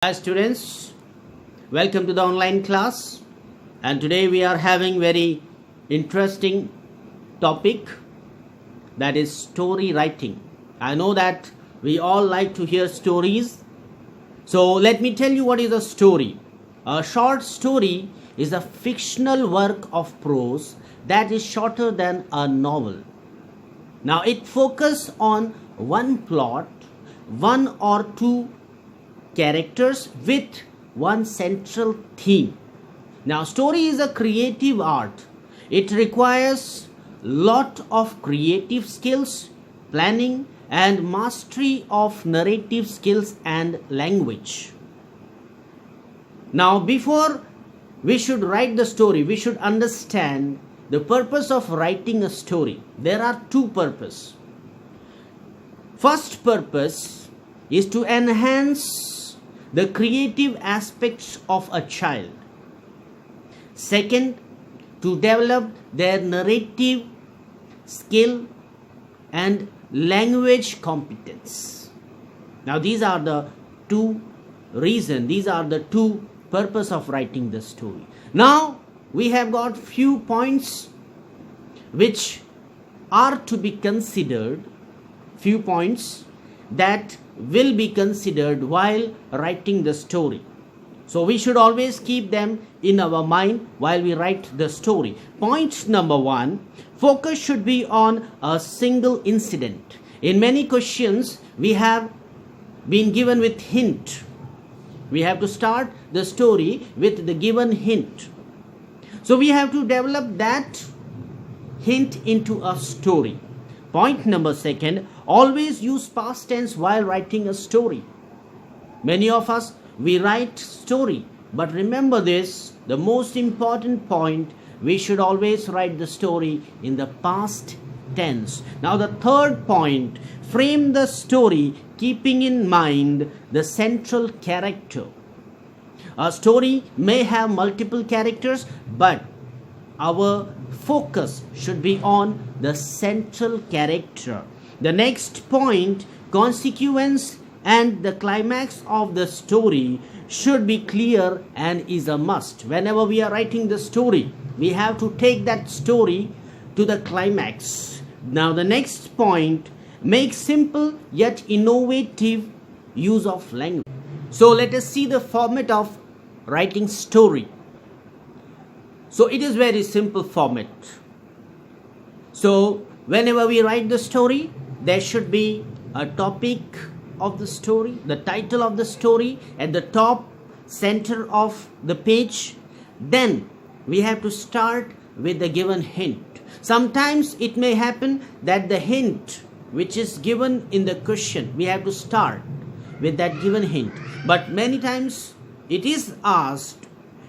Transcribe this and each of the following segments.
Hi students, welcome to the online class, and today we are having very interesting topic, that is story writing. I know that we all like to hear stories, so let me tell you what is a story. A short story is a fictional work of prose that is shorter than a novel. Now it focuses on one plot, one or two characters with one central theme. Now story is a creative art. It requires lot of creative skills, planning and mastery of narrative skills and language. Now before we should write the story, we should understand the purpose of writing a story. There are two purposes. First purpose is to enhance the creative aspects of a child. Second, to develop their narrative skill and language competence. Now these are the two reasons, these are the two purpose of writing the story. Now we have got few points which are to be considered, few points that will be considered while writing the story. So we should always keep them in our mind while we write the story. Point number one, focus should be on a single incident. In many questions we have been given with hint. We have to start the story with the given hint. So we have to develop that hint into a story. Point number second, always use past tense while writing a story. Many of us, we write story, but remember this, the most important point, we should always write the story in the past tense. Now the third point, frame the story keeping in mind the central character. A story may have multiple characters, but our focus should be on the central character. The next point, consequence and the climax of the story should be clear and is a must. Whenever we are writing the story, we have to take that story to the climax. Now the next point, make simple yet innovative use of language. So let us see the format of writing story. So it is very simple format. So whenever we write the story, there should be a topic of the story, the title of the story at the top center of the page. Then we have to start with the given hint. Sometimes it may happen that the hint which is given in the question, we have to start with that given hint. But many times it is asked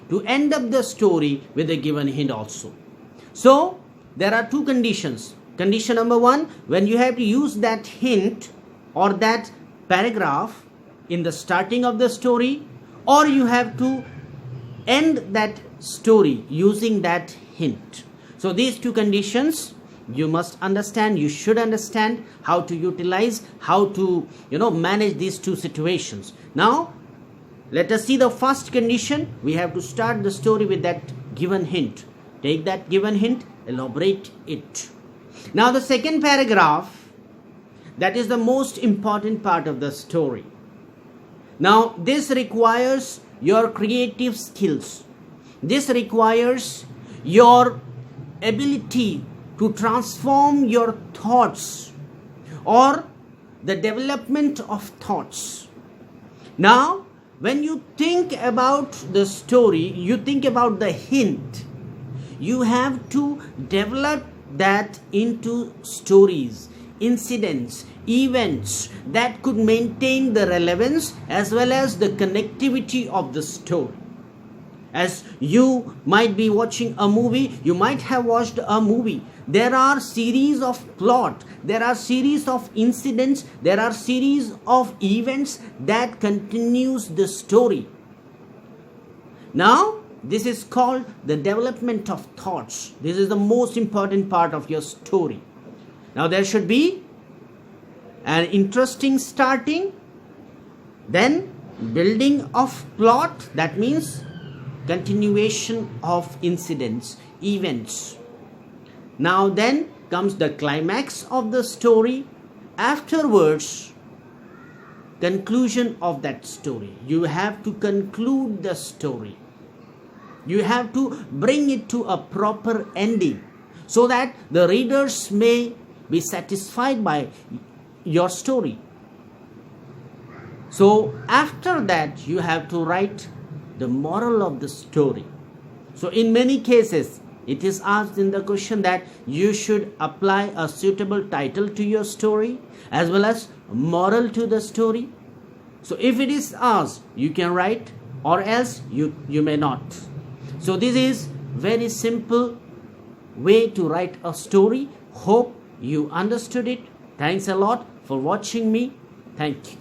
to end up the story with a given hint also. So there are two conditions. Condition number one, when you have to use that hint or that paragraph in the starting of the story, or you have to end that story using that hint. So these two conditions you must understand, you should understand how to utilize, how to manage these two situations. Now let us see the first condition. We have to start the story with that given hint. Take that given hint, elaborate it. Now the second paragraph, that is the most important part of the story. Now this requires your creative skills. This requires your ability to transform your thoughts or the development of thoughts. Now when you think about the story, you think about the hint, you have to develop that into stories, incidents, events that could maintain the relevance as well as the connectivity of the story. As you might be watching a movie, you might have watched a movie. There are series of plot, there are series of incidents, there are series of events that continues the story. Now this is called the development of thoughts. This is the most important part of your story. Now there should be an interesting starting, then building of plot, that means continuation of incidents, events. Now then comes the climax of the story. Afterwards, conclusion of that story. You have to conclude the story. You have to bring it to a proper ending so that the readers may be satisfied by your story. So after that, you have to write the moral of the story. So in many cases, it is asked in the question that you should apply a suitable title to your story as well as moral to the story. So if it is asked, you can write, or else you may not. So this is very simple way to write a story. Hope you understood it. Thanks a lot for watching me. Thank you.